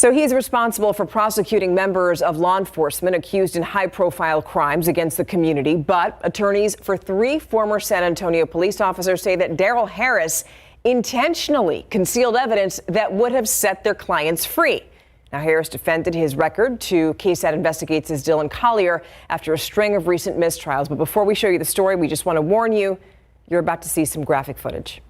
So he's responsible for prosecuting members of law enforcement accused in high-profile crimes against the community. But attorneys for 3 former San Antonio police officers say that Daryl Harris intentionally concealed evidence that would have set their clients free. Now, Harris defended his record to KSAT Investigates' Dylan Collier after a string of recent mistrials. But before we show you the story, we just want to warn you, you're about to see some graphic footage.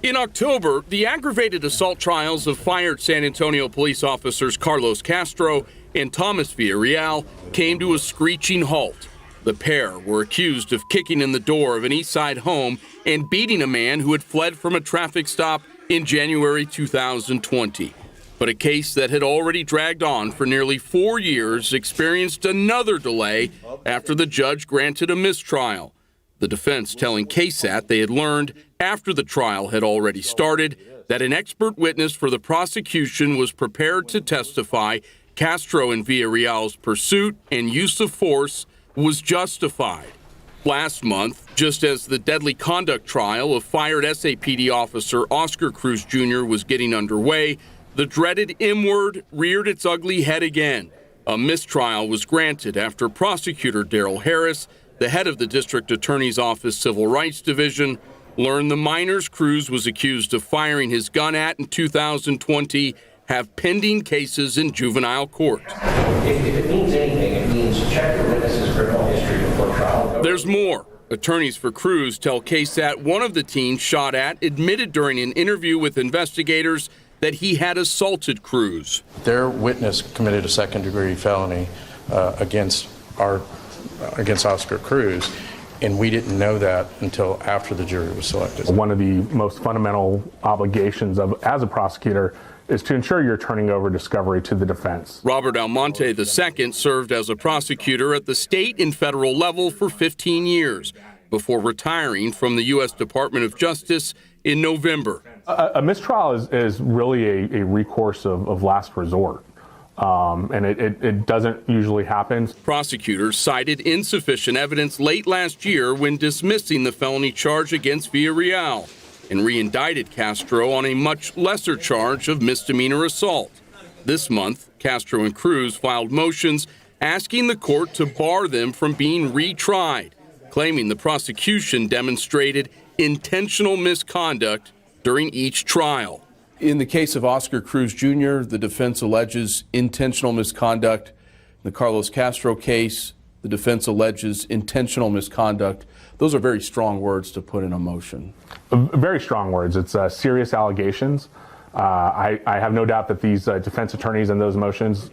In October, the aggravated assault trials of fired San Antonio police officers Carlos Castro and Thomas Villarreal came to a screeching halt. The pair were accused of kicking in the door of an East Side home and beating a man who had fled from a traffic stop in January 2020. But a case that had already dragged on for nearly 4 years experienced another delay after the judge granted a mistrial. The defense telling KSAT they had learned after the trial had already started that an expert witness for the prosecution was prepared to testify Castro and Villarreal's pursuit and use of force was justified. Last month, just as the deadly conduct trial of fired SAPD officer Oscar Cruz Jr. was getting underway, the dreaded M word reared its ugly head again. A mistrial was granted after prosecutor Daryl Harris, the head of the district attorney's office civil rights division, learned the minors Cruz was accused of firing his gun at in 2020 have pending cases in juvenile court. If it means anything, it means check the witness's criminal history before trial. There's more. Attorneys for Cruz tell KSAT one of the teens shot at admitted during an interview with investigators that he had assaulted Cruz. Their witness committed a second-degree felony against Oscar Cruz, and we didn't know that until after the jury was selected. One of the most fundamental obligations as a prosecutor is to ensure you're turning over discovery to the defense. Robert Almonte II served as a prosecutor at the state and federal level for 15 years before retiring from the U.S. Department of Justice in November. A mistrial is really a recourse of last resort. And it doesn't usually happen. Prosecutors cited insufficient evidence late last year when dismissing the felony charge against Villarreal and re-indicted Castro on a much lesser charge of misdemeanor assault. This month, Castro and Cruz filed motions asking the court to bar them from being retried, claiming the prosecution demonstrated intentional misconduct during each trial. In the case of Oscar Cruz Jr., the defense alleges intentional misconduct. In the Carlos Castro case, the defense alleges intentional misconduct. Those are very strong words to put in a motion. Very strong words. It's serious allegations. I have no doubt that these defense attorneys in those motions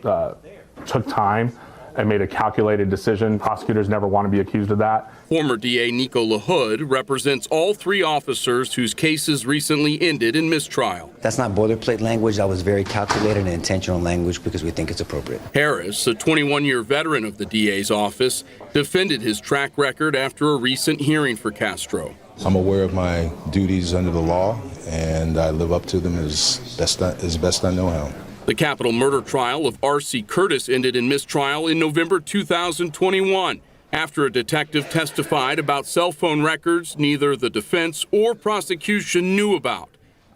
took time and made a calculated decision. Prosecutors never want to be accused of that. Former DA Nico LaHood represents all 3 officers whose cases recently ended in mistrial. That's not boilerplate language. That was very calculated and intentional language because we think it's appropriate. Harris, a 21-year veteran of the DA's office, defended his track record after a recent hearing for Castro. I'm aware of my duties under the law, and I live up to them as best I know how. The capital murder trial of R.C. Curtis ended in mistrial in November 2021 after a detective testified about cell phone records neither the defense or prosecution knew about.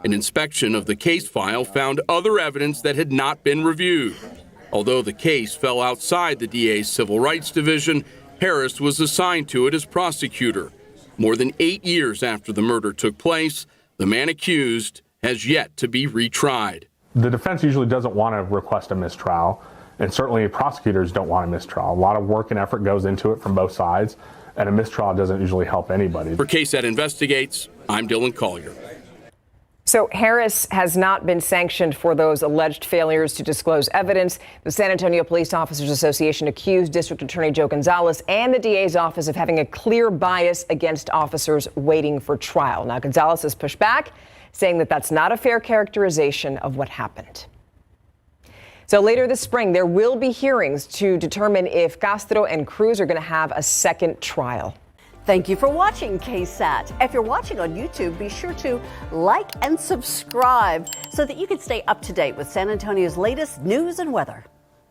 An inspection of the case file found other evidence that had not been reviewed. Although the case fell outside the DA's Civil Rights Division, Harris was assigned to it as prosecutor. More than 8 years after the murder took place, the man accused has yet to be retried. The defense usually doesn't want to request a mistrial, and certainly prosecutors don't want a mistrial. A lot of work and effort goes into it from both sides, and a mistrial doesn't usually help anybody. For KSAT Investigates, I'm Dylan Collier. So Harris has not been sanctioned for those alleged failures to disclose evidence. The San Antonio Police Officers Association accused District Attorney Joe Gonzalez and the DA's office of having a clear bias against officers waiting for trial. Now, Gonzalez has pushed back, saying that that's not a fair characterization of what happened. So later this spring, there will be hearings to determine if Castro and Cruz are going to have a second trial. Thank you for watching KSAT. If you're watching on YouTube, be sure to like and subscribe so that you can stay up to date with San Antonio's latest news and weather.